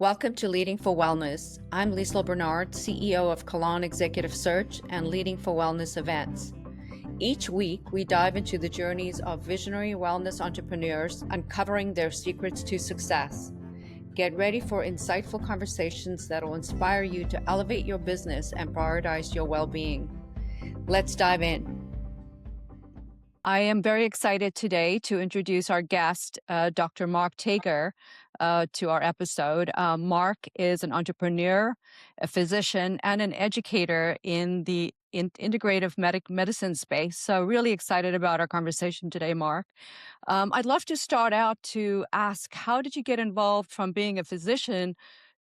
Welcome to Leading for Wellness. I'm Liesl Bernard, CEO of Collagen Executive Search and Leading for Wellness events. Each week, we dive into the journeys of visionary wellness entrepreneurs, uncovering their secrets to success. Get ready for insightful conversations that will inspire you to elevate your business and prioritize your well-being. Let's dive in. I am very excited today to introduce our guest, Dr. Mark Tager, to our episode. Mark is an entrepreneur, a physician, and an educator in the integrative medicine space. So really excited about our conversation today, Mark. I'd love to start out to ask, how did you get involved from being a physician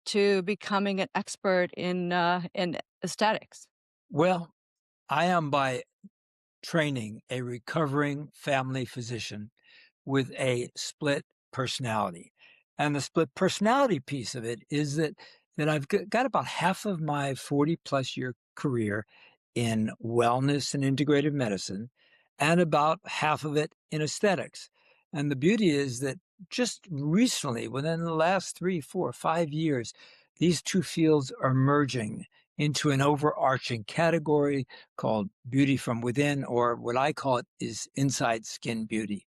to becoming an expert in aesthetics? Well, I am by training a recovering family physician with a split personality. And the split personality piece of it is that I've got about half of my 40 plus year career in wellness and integrative medicine, and about half of it in aesthetics. And the beauty is that just recently, within the last 3, 4, 5 years, these two fields are merging into an overarching category called beauty from within, or what I call it is inside skin beauty.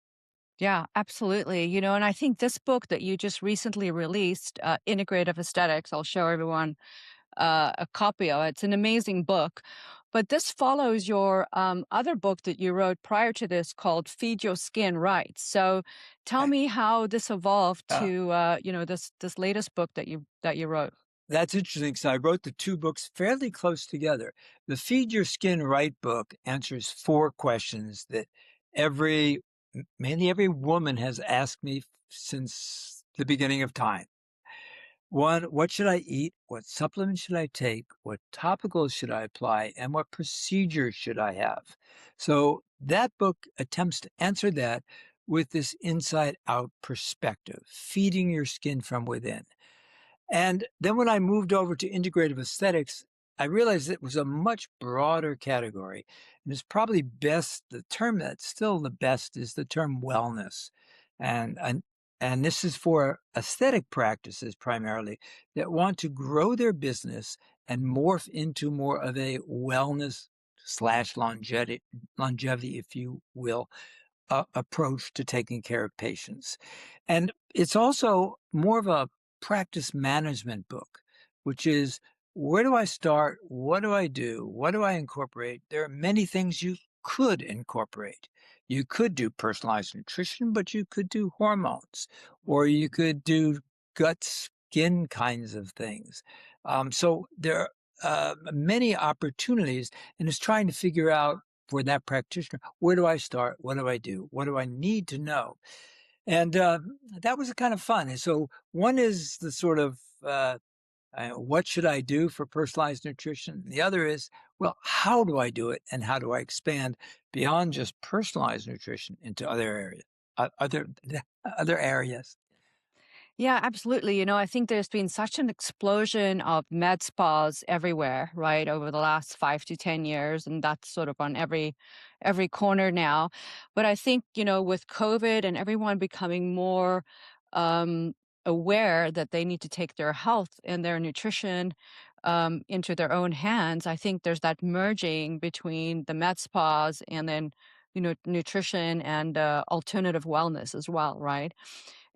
Yeah, absolutely. And I think this book that you just recently released, Integrative Aesthetics, I'll show everyone a copy of it. It's an amazing book. But this follows your other book that you wrote prior to this called Feed Your Skin Right. So tell me how this evolved Uh, to this latest book that you wrote. that's interesting. So I wrote the two books fairly close together. The Feed Your Skin Right book answers four questions that mainly every woman has asked me since the beginning of time. One, what should I eat? What supplements should I take? What topicals should I apply? And what procedures should I have? So that book attempts to answer that with this inside out perspective, feeding your skin from within. And then when I moved over to integrative aesthetics, I realized it was a much broader category. And it's probably best, the term that's still the best is the term wellness. And, and, and this is for aesthetic practices primarily that want to grow their business and morph into more of a wellness slash longevity, if you will, approach to taking care of patients. And it's also more of a practice management book, which is, where do I start? What do I do? What do I incorporate? There are many things you could incorporate. You could do personalized nutrition, but you could do hormones, or you could do gut skin kinds of things. So there are many opportunities, and it's trying to figure out for that practitioner, where do I start? What do I do? What do I need to know? And that was kind of fun. And so one is the sort of what should I do for personalized nutrition? The other is, well, how do I do it, and how do I expand beyond just personalized nutrition into other areas? Other areas. Yeah, absolutely. I think there's been such an explosion of med spas everywhere, right, over the last 5 to 10 years, and that's sort of on every corner now. But I think, with COVID and everyone becoming more um, aware that they need to take their health and their nutrition into their own hands, I think there's that merging between the med spas and then, nutrition and alternative wellness as well, right?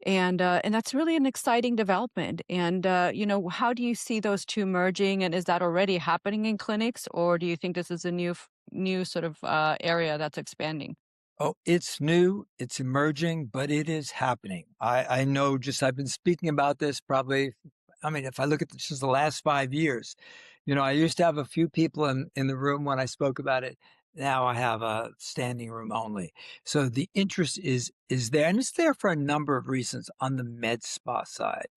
And that's really an exciting development. And how do you see those two merging? And is that already happening in clinics, or do you think this is a new sort of area that's expanding? Oh, it's new, it's emerging, but it is happening. I know, just I've been speaking about this probably, I mean, if I look at just the last 5 years, I used to have a few people in the room when I spoke about it. Now I have a standing room only. So the interest is there, and it's there for a number of reasons on the med spa side.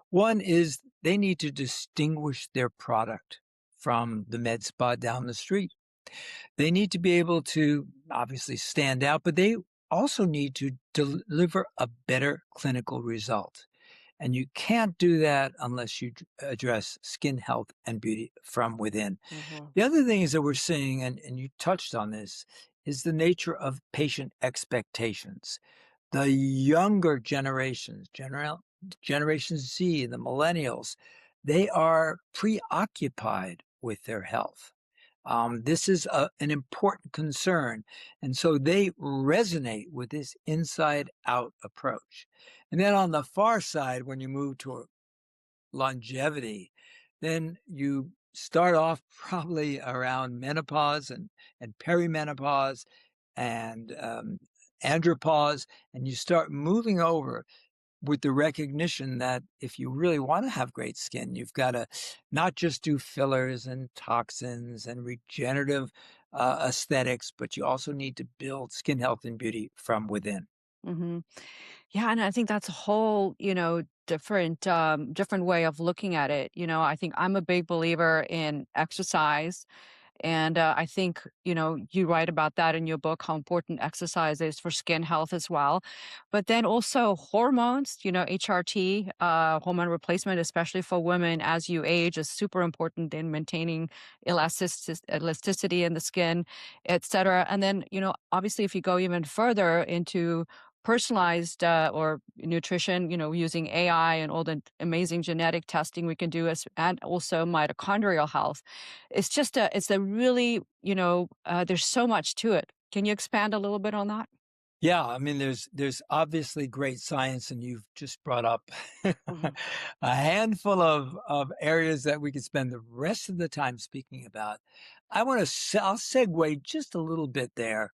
One is they need to distinguish their product from the med spa down the street. They need to be able to obviously stand out, but they also need to deliver a better clinical result. And you can't do that unless you address skin health and beauty from within. Hmm. The other thing is that we're seeing, and you touched on this, is the nature of patient expectations. The younger generations, Generation Z, the millennials, they are preoccupied with their health. This is an important concern. And so they resonate with this inside out approach. And then on the far side, when you move to longevity, then you start off probably around menopause and perimenopause and andropause, and you start moving over with the recognition that if you really want to have great skin, you've got to not just do fillers and toxins and regenerative aesthetics, but you also need to build skin health and beauty from within. Mhm. Yeah, and I think that's a whole, different way of looking at it. I think I'm a big believer in exercise. And I think, you write about that in your book, how important exercise is for skin health as well. But then also hormones, HRT, hormone replacement, especially for women as you age, is super important in maintaining elasticity in the skin, et cetera. And then, obviously, if you go even further into personalized or nutrition, using AI and all the amazing genetic testing we can do, and also mitochondrial health, it's a really, there's so much to it. Can you expand a little bit on that? Yeah, I mean, there's obviously great science, and you've just brought up Mhm. a handful of areas that we could spend the rest of the time speaking about. I'll segue just a little bit there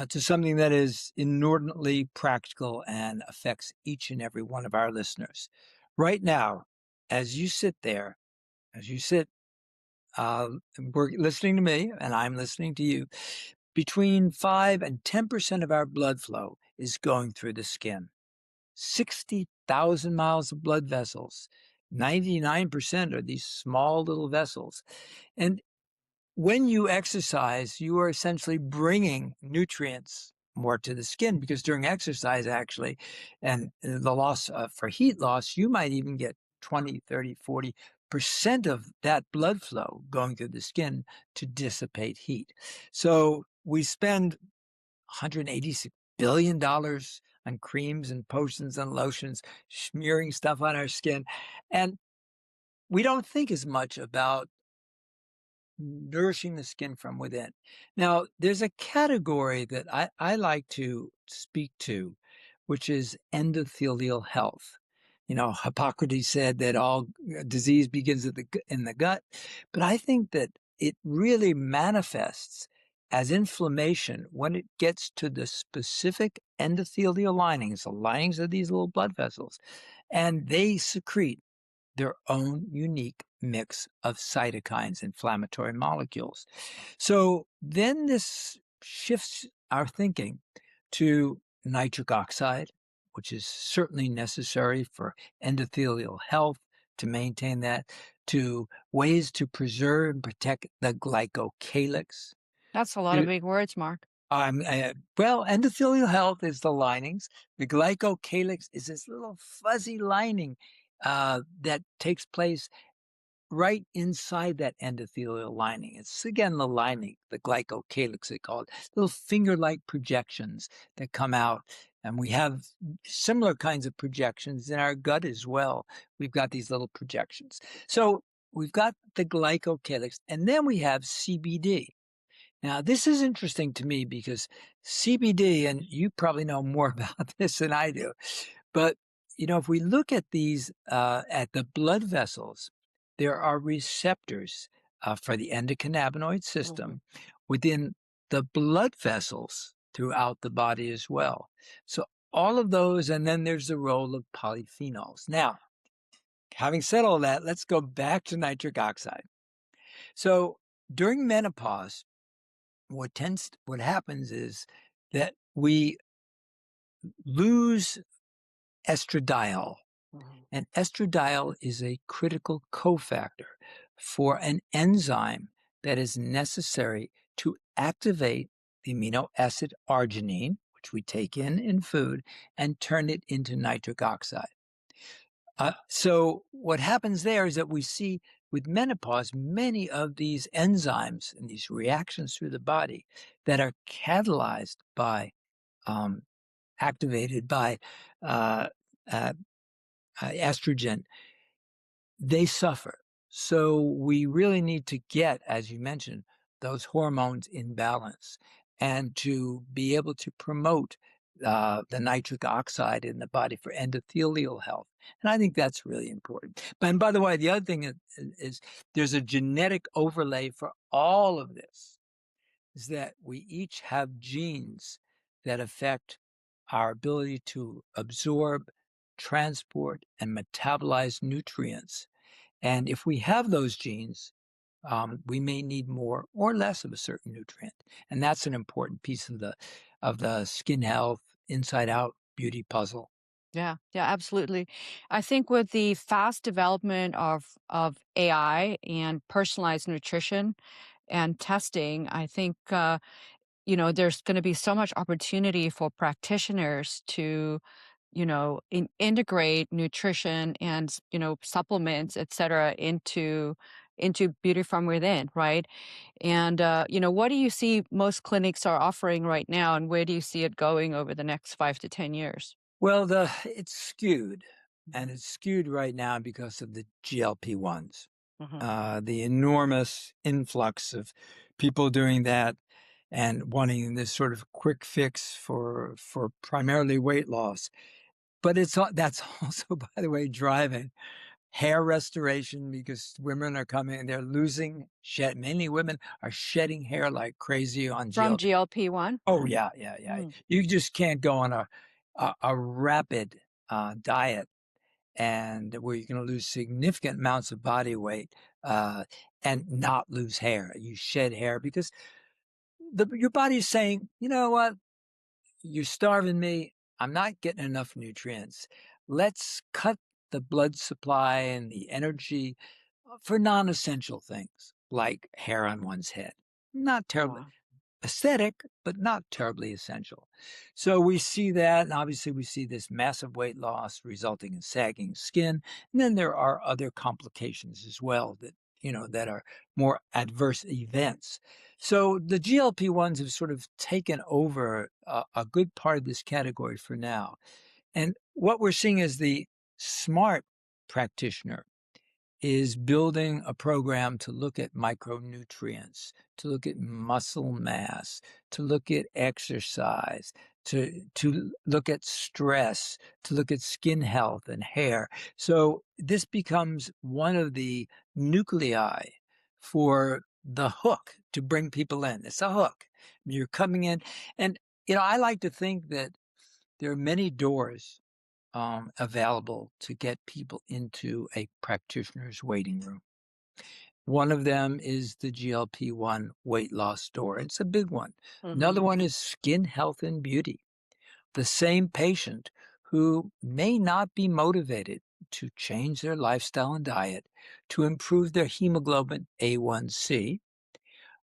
to something that is inordinately practical and affects each and every one of our listeners. Right now, as you sit there, as you sit, we're listening to me and I'm listening to you, between 5 and 10% of our blood flow is going through the skin. 60,000 miles of blood vessels. 99% are these small little vessels. And when you exercise, you are essentially bringing nutrients more to the skin because during exercise, actually, and the loss for heat loss, you might even get 20, 30, 40% of that blood flow going through the skin to dissipate heat. So we spend $186 billion on creams and potions and lotions, smearing stuff on our skin. And we don't think as much about nourishing the skin from within. Now, there's a category that I like to speak to, which is endothelial health. Hippocrates said that all disease begins in the gut, but I think that it really manifests as inflammation when it gets to the specific endothelial linings, the linings of these little blood vessels, and they secrete their own unique mix of cytokines, inflammatory molecules. So then this shifts our thinking to nitric oxide, which is certainly necessary for endothelial health to maintain that, to ways to preserve and protect the glycocalyx. That's a lot of to- big words, Mark. well, endothelial health is the linings. The glycocalyx is this little fuzzy lining that takes place right inside that endothelial lining. It's again the lining, the glycocalyx, they call it, little finger-like projections that come out. And we have similar kinds of projections in our gut as well. We've got these little projections. So we've got the glycocalyx, and then we have CBD. Now, this is interesting to me because CBD, and you probably know more about this than I do, but if we look at these at the blood vessels, there are receptors for the endocannabinoid Mhm. system within the blood vessels throughout the body as well. So all of those, and then there's the role of polyphenols. Now, having said all that, let's go back to nitric oxide. So during menopause, what happens is that we lose estradiol. Mhm. And estradiol is a critical cofactor for an enzyme that is necessary to activate the amino acid arginine, which we take in food, and turn it into nitric oxide. So what happens there is that we see with menopause many of these enzymes and these reactions through the body that are catalyzed by, um, activated by uh, uh, estrogen, they suffer. So we really need to get, as you mentioned, those hormones in balance and to be able to promote the nitric oxide in the body for endothelial health. And I think that's really important. And by the way, the other thing is there's a genetic overlay for all of this, is that we each have genes that affect our ability to absorb, transport, and metabolize nutrients. And if we have those genes, we may need more or less of a certain nutrient, and that's an important piece of the skin health inside out beauty puzzle. Yeah, yeah, absolutely. I think with the fast development of AI and personalized nutrition and testing, I think there's going to be so much opportunity for practitioners to integrate nutrition and supplements, et cetera, into beauty from within, right? And what do you see most clinics are offering right now, and where do you see it going over the next 5 to 10 years? Well, it's skewed, and it's skewed right now because of the GLP-1s, Hmm. the enormous influx of people doing that and wanting this sort of quick fix for primarily weight loss. But that's also, by the way, driving hair restoration because women are coming and they're mainly women are shedding hair like crazy on From GLP. GLP-1? Oh, yeah, yeah, yeah. Mm. You just can't go on a rapid, diet and where you're gonna lose significant amounts of body weight, and not lose hair. You shed hair because your body's saying, "You know what? You're starving me. I'm not getting enough nutrients. Let's cut the blood supply and the energy for non-essential things like hair on one's head. Not terribly Wow. aesthetic, but not terribly essential. So we see that, and obviously we see this massive weight loss resulting in sagging skin. And then there are other complications as well that are more adverse events. So the GLP-1s have sort of taken over a good part of this category for now. And what we're seeing is the smart practitioner is building a program to look at micronutrients, to look at muscle mass, to look at exercise, to look at stress, to look at skin health and hair. So this becomes one of the nuclei for the hook to bring people in. It's a hook. You're coming in, and I like to think that there are many doors available to get people into a practitioner's waiting room. One of them is the GLP-1 weight loss door. It's a big one. Another Hmm. one is skin health and beauty. The same patient who may not be motivated to change their lifestyle and diet to improve their hemoglobin A1C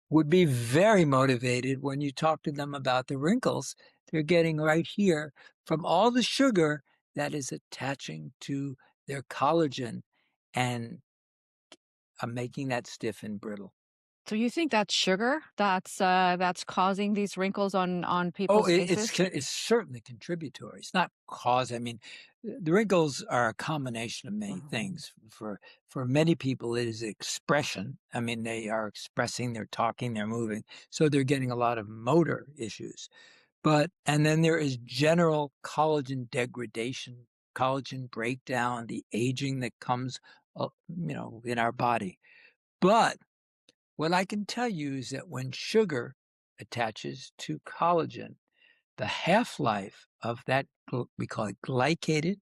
would be very motivated when you talk to them about the wrinkles they're getting right here from all the sugar that is attaching to their collagen and making that stiff and brittle. So you think that's sugar that's causing these wrinkles on Oh, people's faces? it's certainly contributory. It's not cause. I mean, the wrinkles are a combination of many Mhm. things. For many people, it is expression. I mean, they are expressing, they're talking, they're moving, so they're getting a lot of motor issues. And then there is general collagen degradation, collagen breakdown, the aging that comes, in our body. But what I can tell you is that when sugar attaches to collagen, the half-life of that, we call it glycated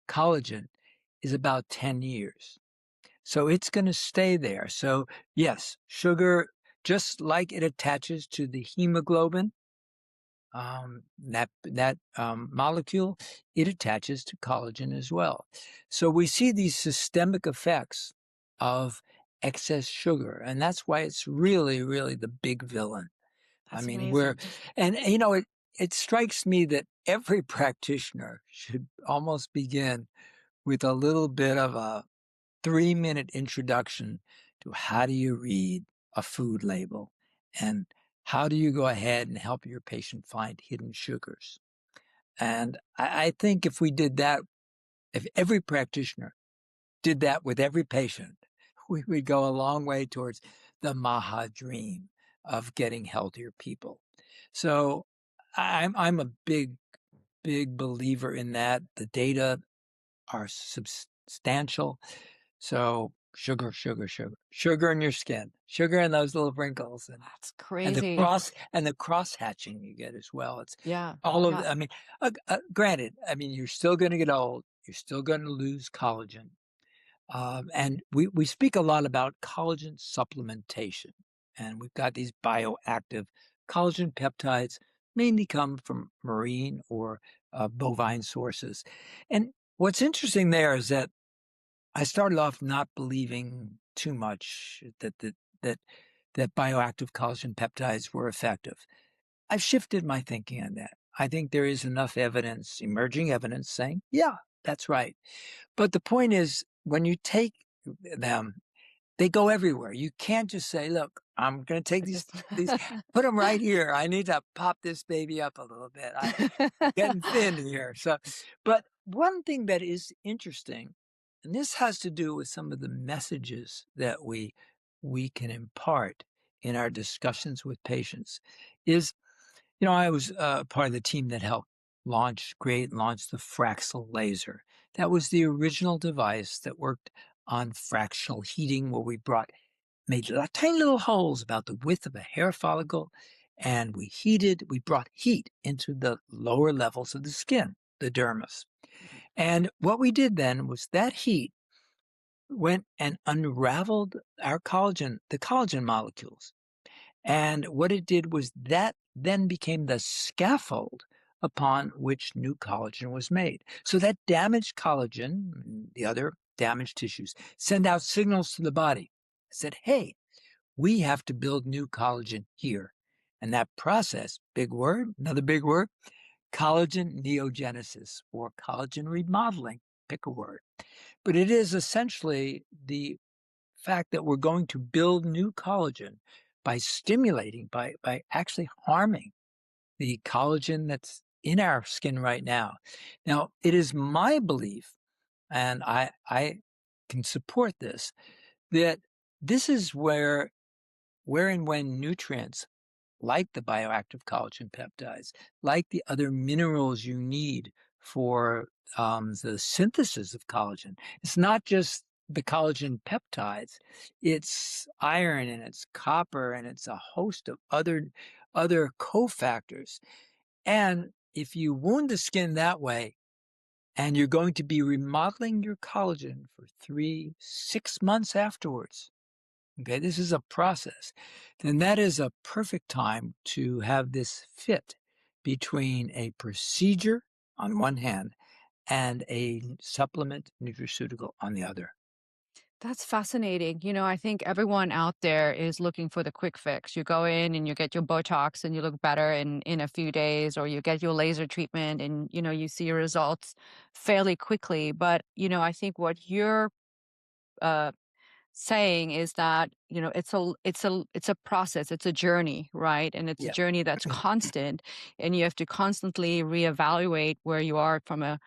collagen, is about 10 years. So it's going to stay there. So yes, sugar, just like it attaches to the hemoglobin, that molecule, it attaches to collagen as well. So we see these systemic effects of excess sugar, and that's why it's really, really the big villain. I That's mean, amazing. it strikes me that every practitioner should almost begin with a little bit of a 3-minute introduction to how do you read a food label and how do you go ahead and help your patient find hidden sugars. And I think if we did that if every practitioner did that with every patient, we would go a long way towards the Maha dream of getting healthier people. So I'm a big believer in that. The data are substantial. So sugar in your skin, sugar in those little wrinkles, That's and crazy. the cross hatching you get as well. It's Yeah. all of Yeah. the, I mean, granted, I mean, you're still going to get old. You're still going to lose collagen. And we speak a lot about collagen supplementation, and we've got these bioactive collagen peptides, mainly come from marine or bovine sources. And what's interesting there is that I started off not believing too much that that bioactive collagen peptides were effective. I've shifted my thinking on that. I think there is enough evidence, emerging evidence, saying, yeah, that's right. But the point is, when you take them, they go everywhere. You can't just say, look, I'm going to take I just these, put them right here. I need to pop this baby up a little bit. I'm getting thin here. So, but one thing that is interesting, and this has to do with some of the messages that we can impart in our discussions with patients, is, I was part of the team that helped launch the Fraxel laser. That was the original device that worked on fractional heating, where we made tiny little holes about the width of a hair follicle, and we brought heat into the lower levels of the skin, the dermis. And what we did then was that heat went and unraveled the collagen molecules. And what it did was that then became the scaffold upon which new collagen was made. So that damaged collagen, and the other damaged tissues, send out signals to the body. Said, hey, we have to build new collagen here. And that process, big word, another big word, collagen neogenesis or collagen remodeling, pick a word. But it is essentially the fact that we're going to build new collagen by stimulating, by actually harming the collagen that's in our skin right now. Now, it is my belief, and I can support this, that this is where and when nutrients like the bioactive collagen peptides, like the other minerals you need for the synthesis of collagen. It's not just the collagen peptides; it's iron and it's copper and it's a host of other cofactors. And if you wound the skin that way, and you're going to be remodeling your collagen for 6 months afterwards. Okay, this is a process. Then that is a perfect time to have this fit between a procedure on one hand and a supplement nutraceutical on the other. That's fascinating. I think everyone out there is looking for the quick fix. You go in and you get your Botox and you look better in a few days, or you get your laser treatment and you see your results fairly quickly. But I think what you're uh, saying is that it's a process, it's a journey, right? And it's a Yeah. journey that's constant, and you have to constantly reevaluate where you are from a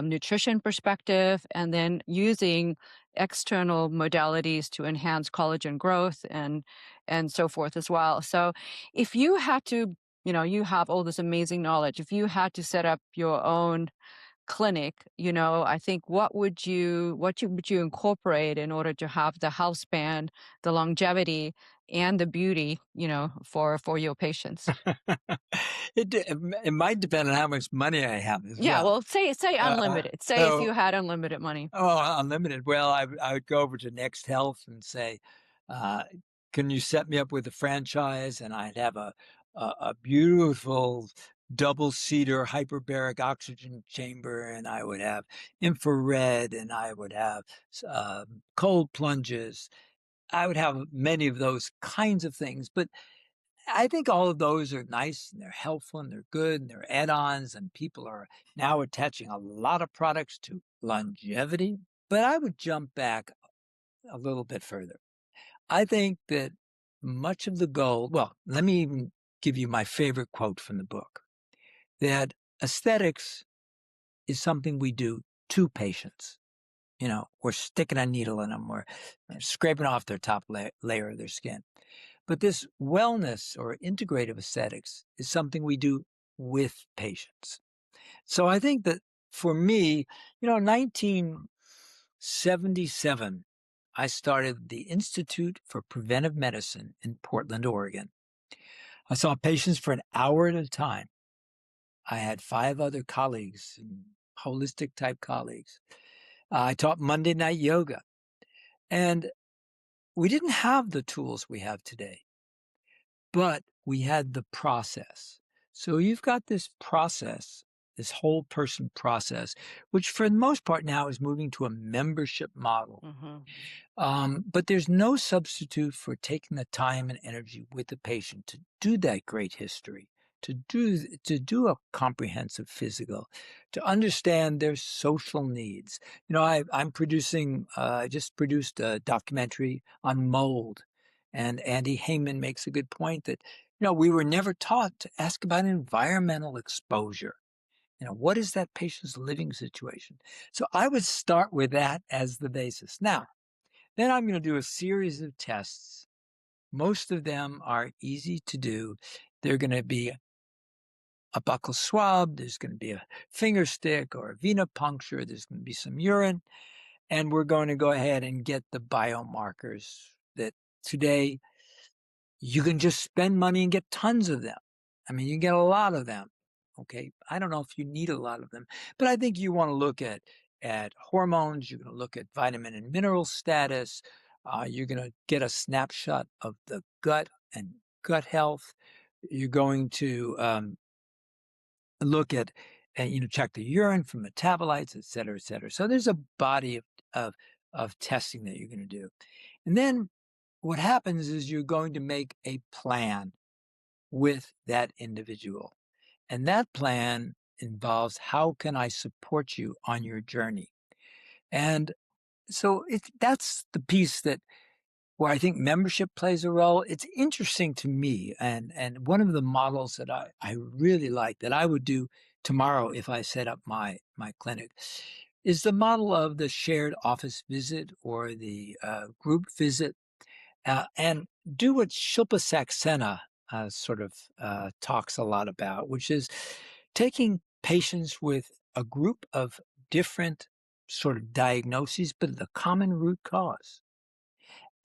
nutrition perspective, and then using external modalities to enhance collagen growth and so forth as well. So if you had to, you have all this amazing knowledge, if you had to set up your own clinic, I think what would you incorporate in order to have the health span, the longevity, and the beauty, for your patients? It might depend on how much money I have as Yeah, well. well, say Uh, unlimited. Say if so you had unlimited money. Oh, unlimited. Well, I would go over to Next Health and say, uh, "Can you set me up with a franchise?" And I'd have a beautiful double-seater hyperbaric oxygen chamber, and I would have infrared, and I would have cold plunges. I would have many of those kinds of things. But I think all of those are nice and they're helpful and they're good and they're add-ons, and people are now attaching a lot of products to longevity. But I would jump back a little bit further. I think that much of the goal, well, let me even give you my favorite quote from the book, that aesthetics is something we do to patients. We're sticking a needle in them, we're scraping off their top layer of their skin. But this wellness or integrative aesthetics is something we do with patients. So I think that for me, 1977, I started the Institute for Preventive Medicine in Portland, Oregon. I saw patients for an hour at a time. I had 5 other colleagues, holistic type colleagues. I taught Monday night yoga. And we didn't have the tools we have today, but we had the process. So you've got this process, this whole person process, which for the most part now is moving to a membership model. But there's no substitute for taking the time and energy with the patient to do that great history, to do a comprehensive physical, to understand their social needs. I just produced a documentary on mold, and Andy Heyman makes a good point that, we were never taught to ask about environmental exposure. What is that patient's living situation? So I would start with that as the basis. Now, then I'm going to do a series of tests. Most of them are easy to do. They're going to be a buccal swab. There's going to be a finger stick or a venipuncture. There's going to be some urine. And we're going to go ahead and get the biomarkers that today you can just spend money and get tons of them. I mean, you get a lot of them. Okay. I don't know if you need a lot of them, but I think you want to look at hormones. You're going to look at vitamin and mineral status. You're going to get a snapshot of the gut and gut health. You're going to look at, check the urine for metabolites, et cetera, et cetera. So there's a body of testing that you're going to do. And then what happens is you're going to make a plan with that individual. And that plan involves, how can I support you on your journey? And so that's the piece where I think membership plays a role. It's interesting to me. And one of the models that I really like, that I would do tomorrow if I set up my clinic, is the model of the shared office visit or the group visit. And do what Shilpa Saxena talks a lot about, which is taking patients with a group of different sort of diagnoses, but the common root cause,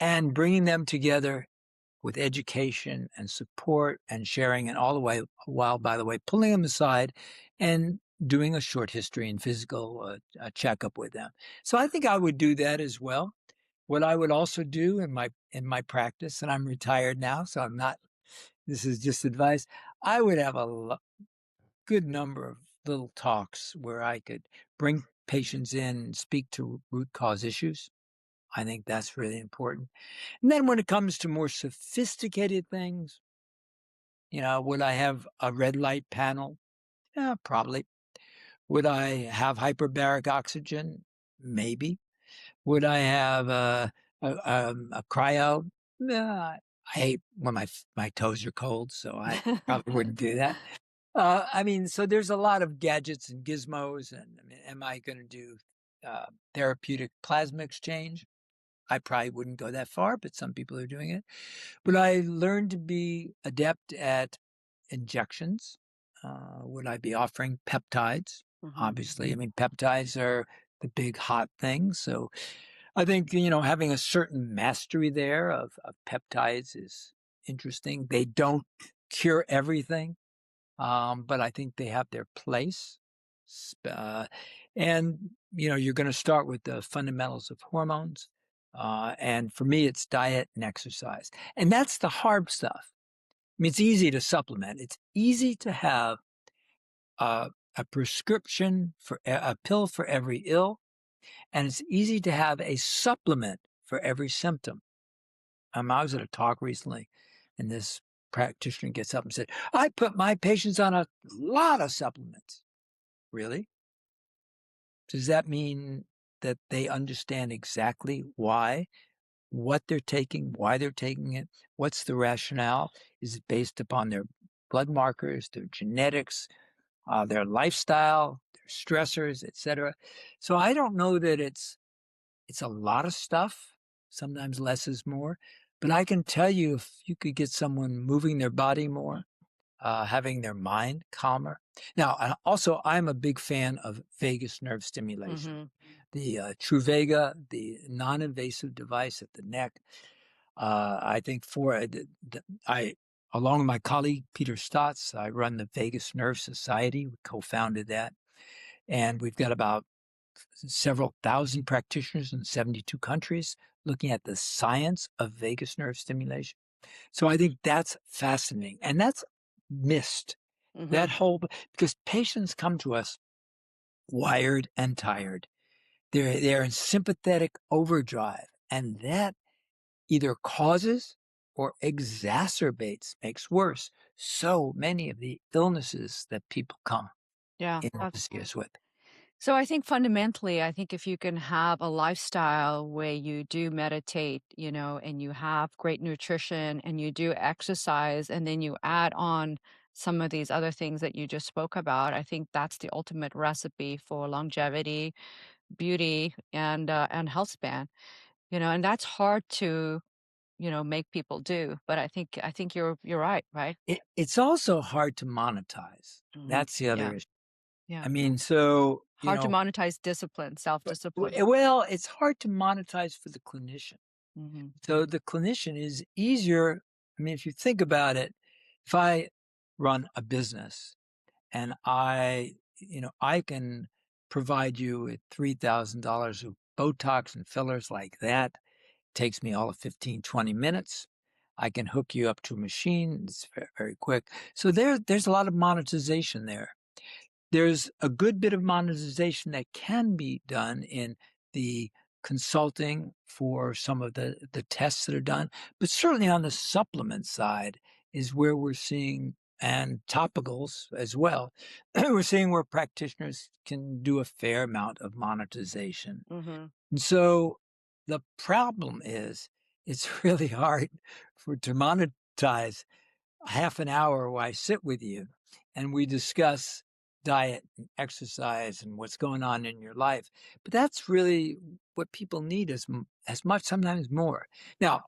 and bringing them together with education and support and sharing, and all the way while, by the way, pulling them aside and doing a short history and physical checkup with them. So I think I would do that as well. What I would also do in my practice, and I'm retired now, so I'm not, this is just advice, I would have a good number of little talks where I could bring patients in and speak to root cause issues. I think that's really important. And then when it comes to more sophisticated things, would I have a red light panel? Yeah, probably. Would I have hyperbaric oxygen? Maybe. Would I have a cryo? Nah, I hate when my toes are cold, so I probably wouldn't do that. So there's a lot of gadgets and gizmos, and am I going to do therapeutic plasma exchange? I probably wouldn't go that far, but some people are doing it. But I learned to be adept at injections. Would I be offering peptides? Obviously, peptides are the big hot thing. So I think, having a certain mastery there of peptides is interesting. They don't cure everything, but I think they have their place. And, you're going to start with the fundamentals of hormones. And for me, it's diet and exercise. And that's the hard stuff. It's easy to supplement. It's easy to have a prescription for a pill for every ill. And it's easy to have a supplement for every symptom. I was at a talk recently, and this practitioner gets up and said, I put my patients on a lot of supplements. Really? Does that mean that they understand exactly what they're taking, why they're taking it? What's the rationale? Is it based upon their blood markers, their genetics, their lifestyle, their stressors, etc. So I don't know that it's a lot of stuff. Sometimes less is more. But I can tell you, if you could get someone moving their body more, having their mind calmer. Now, also, I'm a big fan of vagus nerve stimulation. Mm-hmm. The Truvaga, the non-invasive device at the neck. I think along with my colleague Peter Stotz, I run the Vagus Nerve Society. We co-founded that, and we've got about several thousand practitioners in 72 countries looking at the science of vagus nerve stimulation. So I think that's fascinating, and that's missed. Mm-hmm. That whole because patients come to us wired and tired. They're in sympathetic overdrive, and that either causes or exacerbates, makes worse so many of the illnesses that people come Yeah. in to see us with. So I think fundamentally, I think if you can have a lifestyle where you do meditate, and you have great nutrition and you do exercise, and then you add on some of these other things that you just spoke about, I think that's the ultimate recipe for longevity, beauty, and health span. And that's hard to, make people do. But I think you're right, right? It's also hard to monetize. Hmm. That's the other Yeah, issue. yeah. I mean, so, Hard to monetize discipline, self-discipline. well, it's hard to monetize for the clinician. Hmm. So the clinician is easier. I mean, if you think about it, if I run a business and I can provide you with $3,000 of Botox and fillers like that, takes me all of 15, 20 minutes. I can hook you up to a machine. It's very, very quick. So there's a lot of monetization there. There's a good bit of monetization that can be done in the consulting for some of the tests that are done, but certainly on the supplement side is where we're seeing, and topicals as well, we're seeing where practitioners can do a fair amount of monetization. Hmm. And so the problem is it's really hard to monetize half an hour where I sit with you and we discuss diet and exercise and what's going on in your life. But that's really what people need as much, sometimes more. Now,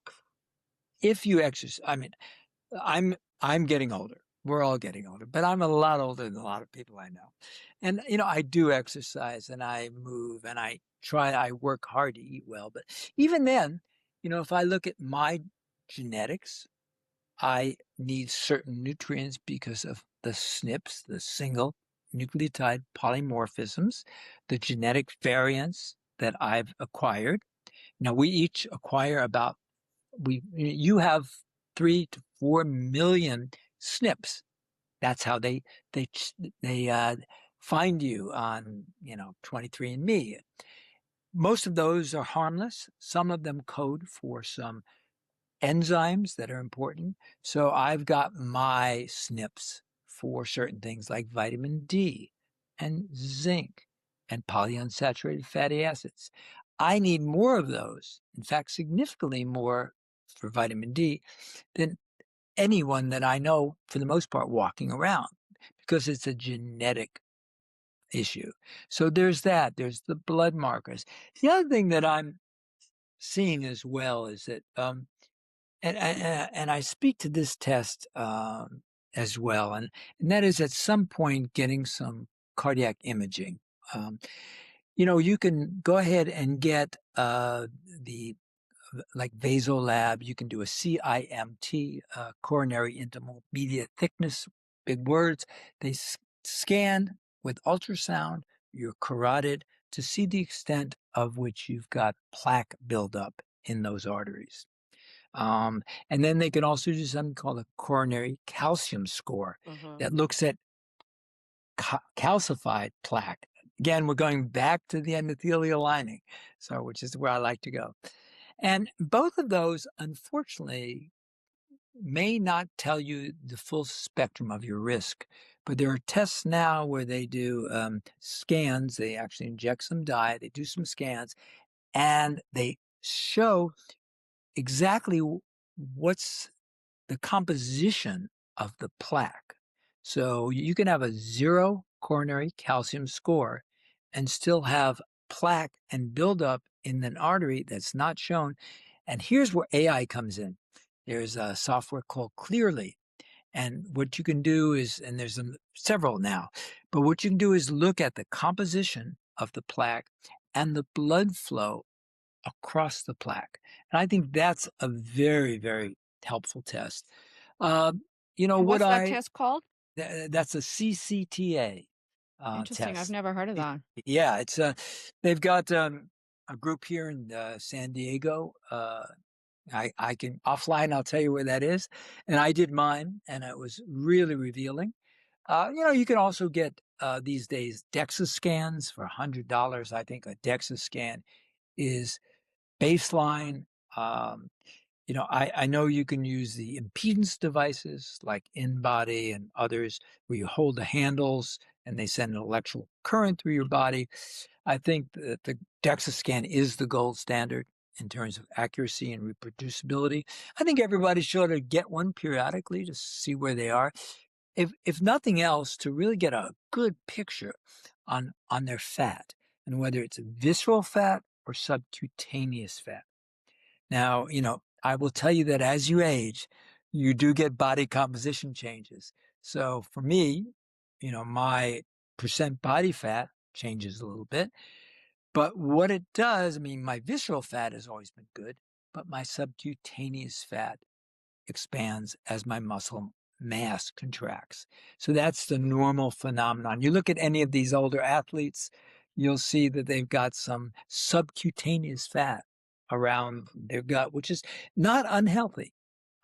if you exercise, I mean, I'm getting older. We're all getting older, but I'm a lot older than a lot of people I know. And I do exercise and I move and I work hard to eat well. But even then, if I look at my genetics, I need certain nutrients because of the SNPs, the single nucleotide polymorphisms, the genetic variants that I've acquired. Now we each acquire you have 3 to 4 million SNPs. That's how they find you on 23andMe. Most of those are harmless. Some of them code for some enzymes that are important. So I've got my SNPs for certain things like vitamin D and zinc and polyunsaturated fatty acids. I need more of those, in fact, significantly more for vitamin D than anyone that I know, for the most part, walking around, because it's a genetic issue. So there's that. There's the blood markers. The other thing that I'm seeing as well is that and I speak to this test as well, and that is at some point getting some cardiac imaging. Um, you can go ahead and get the like Vasolab. You can do a CIMT, coronary intermediate thickness. Big words. They scan with ultrasound your carotid to see the extent of which you've got plaque buildup in those arteries. And then they can also do something called a coronary calcium score Hmm. that looks at calcified plaque. Again, we're going back to the endothelial lining, so which is where I like to go. And both of those, unfortunately, may not tell you the full spectrum of your risk. But there are tests now where they do scans. They actually inject some dye. They do some scans, and they show exactly what's the composition of the plaque. So you can have a 0 coronary calcium score and still have plaque and buildup in an artery that's not shown. And here's where AI comes in. There's a software called Clearly. And what you can do is, and there's several now, but what you can do is look at the composition of the plaque and the blood flow across the plaque. And I think that's a very, very helpful test. Uh, And what what's that I test called? that's a CCTA Interesting. I've test. never heard of Y- that. Yeah, it's they've got a group here in San Diego. I can offline. I'll tell you where that is. And I did mine, and it was really revealing. You can also get these days DEXA scans for $100. I think a DEXA scan is baseline. Um, I know you can use the impedance devices like InBody and others where you hold the handles and they send an electrical current through your body. I think that the DEXA scan is the gold standard in terms of accuracy and reproducibility. I think everybody should get one periodically to see where they are. If nothing else, to really get a good picture on their fat and whether it's visceral fat or subcutaneous fat. Now, I will tell you that as you age, you do get body composition changes. So for me, my percent body fat changes a little bit. But what it does, I mean, my visceral fat has always been good, but my subcutaneous fat expands as my muscle mass contracts. So that's the normal phenomenon. You look at any of these older athletes, you'll see that they've got some subcutaneous fat around their gut, which is not unhealthy.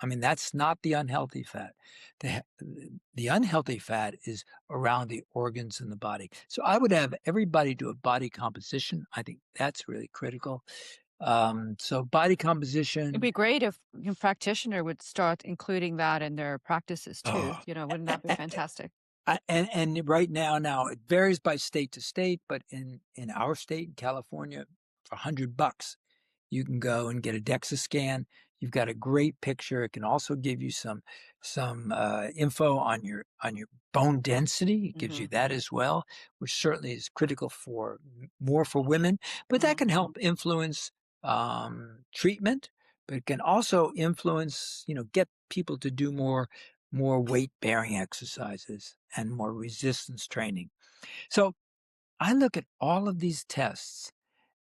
I mean, that's not the unhealthy fat. The unhealthy fat is around the organs in the body. So I would have everybody do a body composition. I think that's really critical. So body It'd composition. be great if your practitioner would start including that in their practices too. Oh, Wouldn't that be fantastic? and right now it varies by state to state, but in our state, in California, for $100, you can go and get a DEXA scan. You've got a great picture. It can also give you some info on your bone density. It gives you Hmm. that as well, which certainly is critical for more for women. But that Hmm. can help influence treatment. But it can also influence, get people to do more weight bearing exercises and more resistance training. So I look at all of these tests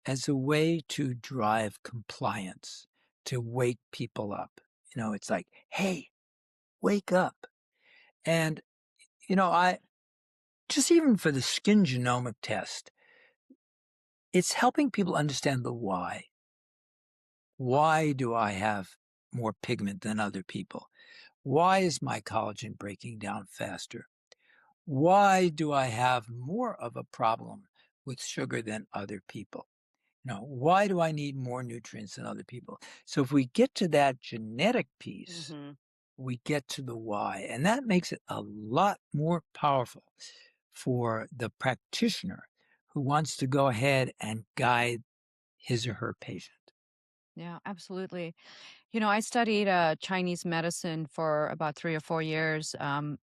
as a way to drive compliance, to wake people up. It's like, hey, wake up. And, I just even for the skin genomic test, it's helping people understand the why. Why do I have more pigment than other people? Why is my collagen breaking down faster? Why do I have more of a problem with sugar than other people? Why do I need more nutrients than other people? So if we get to that genetic piece, Hmm. we get to the why, and that makes it a lot more powerful for the practitioner who wants to go ahead and guide his or her patient. Yeah, absolutely. I studied Chinese medicine for about 3 or 4 years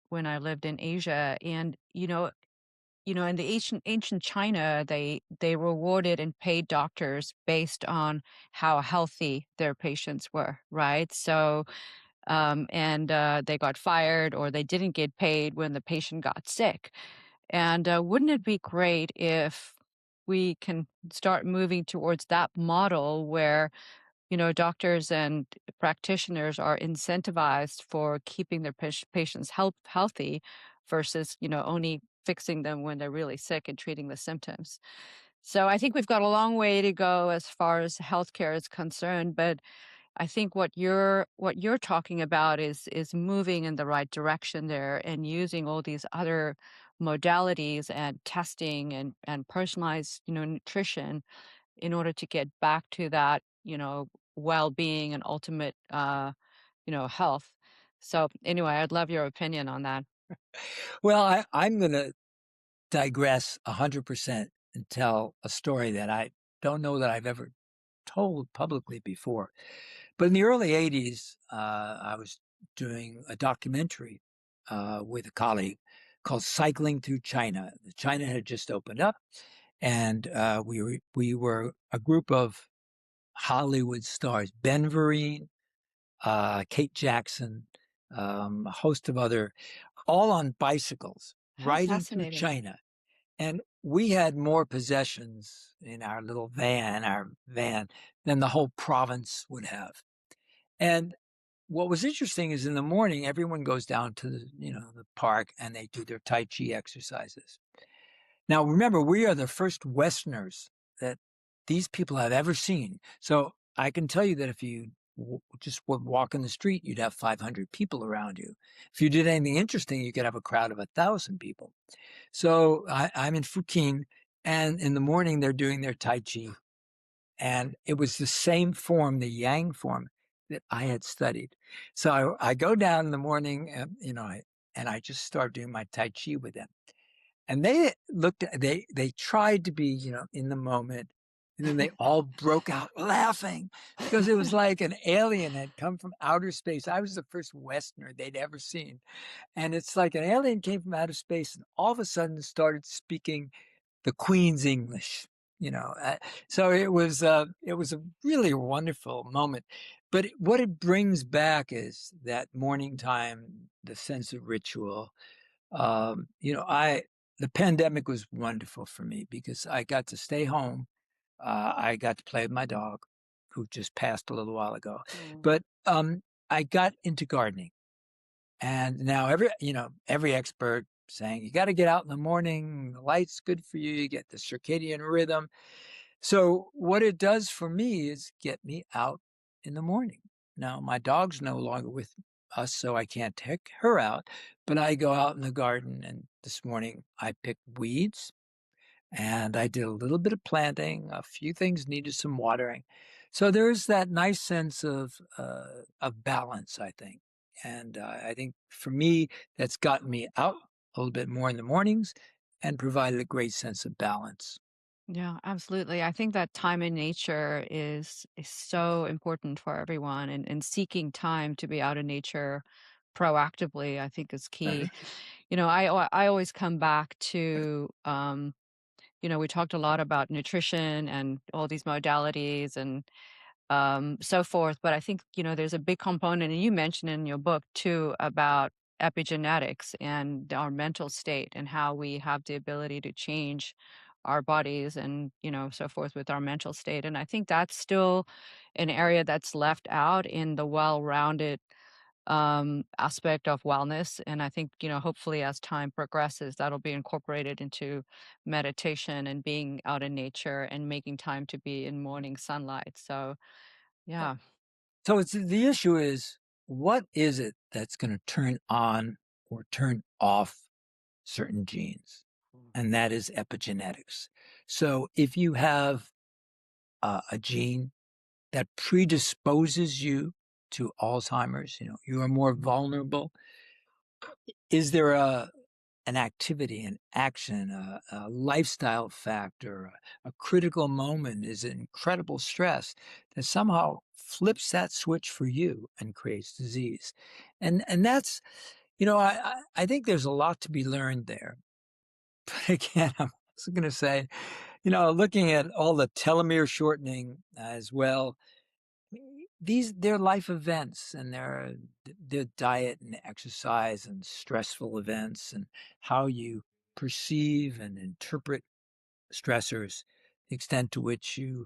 when I lived in Asia, and in the ancient China, they rewarded and paid doctors based on how healthy their patients were, right? So, and they got fired or they didn't get paid when the patient got sick. And wouldn't it be great if we can start moving towards that model where doctors and practitioners are incentivized for keeping their patients healthy versus, only fixing them when they're really sick and treating the symptoms. So I think we've got a long way to go as far as healthcare is concerned, but I think what you're talking about is moving in the right direction there and using all these other modalities and testing and personalized, nutrition in order to get back to that, well-being and ultimate, health. So anyway, I'd love your opinion on that. Well, I'm going to digress 100% and tell a story that I don't know that I've ever told publicly before. But in the early 80s, I was doing a documentary with a colleague called Cycling Through China. China had just opened up, and we were a group of Hollywood stars, Ben Vereen, Kate Jackson, a host of other, all on bicycles, How riding through fascinating. China. And we had more possessions in our little van, than the whole province would have. And what was interesting is in the morning, everyone goes down to the park and they do their Tai Chi exercises. Now, remember, we are the first Westerners that these people have ever seen. So I can tell you that if you just would walk in the street, you'd have 500 people around you. If you did anything interesting, you could have a crowd of 1,000 people. So I'm in Fukin, and in the morning they're doing their Tai Chi. And it was the same form, the Yang form, that I had studied. So I go down in the morning, and I just start doing my Tai Chi with them. And they tried to be, in the moment. And then they all broke out laughing because it was like an alien had come from outer space. I was the first Westerner they'd ever seen. And it's like an alien came from outer space and all of a sudden started speaking the Queen's English. You know, uh, so it was a really wonderful moment. But what it brings back is that morning time, the sense of ritual. I the pandemic was wonderful for me because I got to stay home. I got to play with my dog, who just passed a little while ago. Mm. But I got into gardening, and now every expert saying you got to get out in the morning. The light's good for you. You get the circadian rhythm. So what it does for me is get me out in the morning. Now my dog's no longer with us, so I can't take her out, but I go out in the garden, and this morning I picked weeds and I did a little bit of planting. A few things needed some watering. So there's that nice sense of balance, I think. And I think for me, that's gotten me out a little bit more in the mornings and provided a great sense of balance. Yeah, absolutely. I think that time in nature is so important for everyone, and seeking time to be out in nature proactively, I think is key. I always come back to we talked a lot about nutrition and all these modalities and so forth. But I think, there's a big component, and you mentioned in your book too, about epigenetics and our mental state and how we have the ability to change our bodies and, so forth with our mental state. And I think that's still an area that's left out in the well-rounded aspect of wellness. And I think, hopefully as time progresses, that'll be incorporated into meditation and being out in nature and making time to be in morning sunlight. So, yeah, So the issue is, what is it that's going to turn on or turn off certain genes? And that is epigenetics. So if you have a gene that predisposes you to Alzheimer's, you are more vulnerable. Is there an activity, an action, a lifestyle factor, a critical moment, is incredible stress that somehow flips that switch for you and creates disease? And that's, I think there's a lot to be learned there. But again, I'm also going to say, looking at all the telomere shortening as well, they're life events, and they're diet and exercise and stressful events and how you perceive and interpret stressors, the extent to which you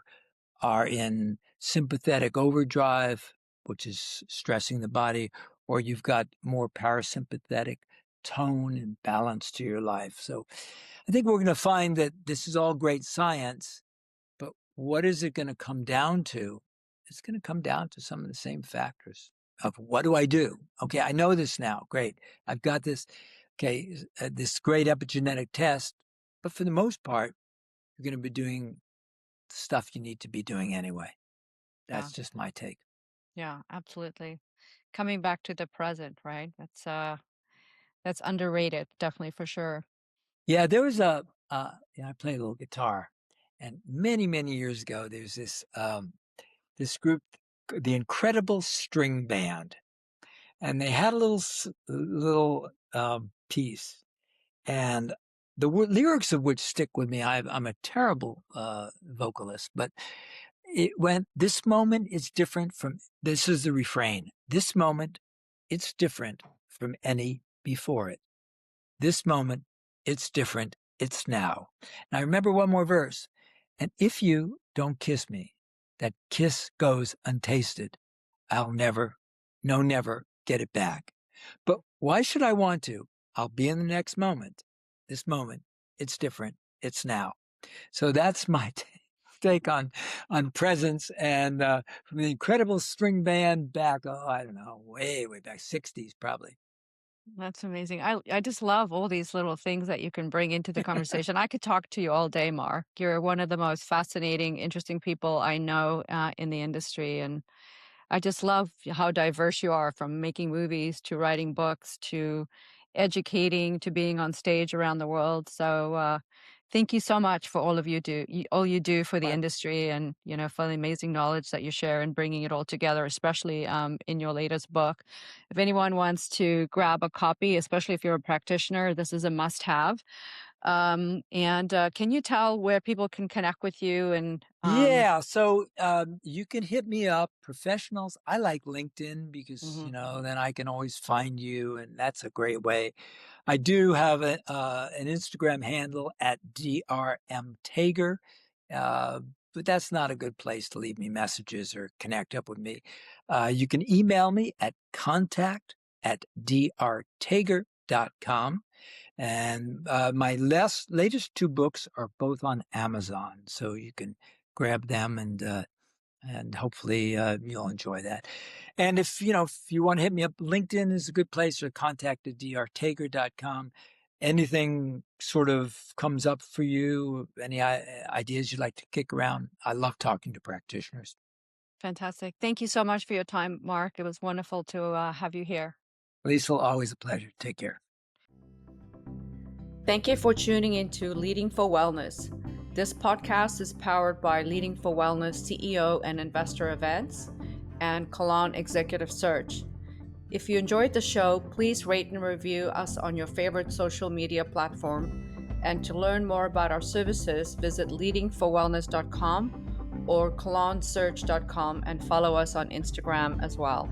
are in sympathetic overdrive, which is stressing the body, or you've got more parasympathetic tone and balance to your life. So I think we're going to find that this is all great science, but what is it going to come down to? It's going to come down to some of the same factors of what do I do? Okay, I know this now. Great. I've got this. Okay, this great epigenetic test. But for the most part, you're going to be doing stuff you need to be doing anyway. yeah, That's just my take. yeah, absolutely. Coming back to the present, right? That's underrated, definitely for sure. Yeah, there was I play a little guitar, and many, many years ago, there's this group, the Incredible String Band, and they had a little piece. and the lyrics of which stick with me. I'm a terrible vocalist, but it went, this moment is different from, this is the refrain. This moment, it's different from any before it. This moment, it's different. It's now. And I remember one more verse. And if you don't kiss me, that kiss goes untasted. I'll never, no, never get it back. But why should I want to? I'll be in the next moment. This moment, it's different. It's now. So that's my take on presence. And from the incredible string band back, I don't know, way back, 60s probably. That's amazing. I just love all these little things that you can bring into the conversation. I could talk to you all day, Mark. You're one of the most fascinating, interesting people I know in the industry, and I just love how diverse you are, from making movies to writing books to educating to being on stage around the world. So thank you so much for all of all you do for the industry, and for the amazing knowledge that you share and bringing it all together, especially in your latest book. If anyone wants to grab a copy, especially if you're a practitioner, this is a must-have. And can you tell where people can connect with you? And Yeah, so you can hit me up, professionals. I like LinkedIn because, mhm. then I can always find you, and that's a great way. I do have an Instagram handle at drmtager, but that's not a good place to leave me messages or connect up with me. You can email me at contact@drtager.com. And my latest two books are both on Amazon, so you can grab them, and hopefully you'll enjoy that. And if you want to hit me up, LinkedIn is a good place, or contact@drtager.com. Anything sort of comes up for you, any ideas you'd like to kick around, I love talking to practitioners. Fantastic. Thank you so much for your time, Mark. It was wonderful to have you here. Liesl, always a pleasure. Take care. Thank you for tuning into Leading for Wellness. This podcast is powered by Leading for Wellness CEO and Investor Events and Collagen Executive Search. If you enjoyed the show, please rate and review us on your favorite social media platform. And to learn more about our services, visit leadingforwellness.com or collagensearch.com, and follow us on Instagram as well.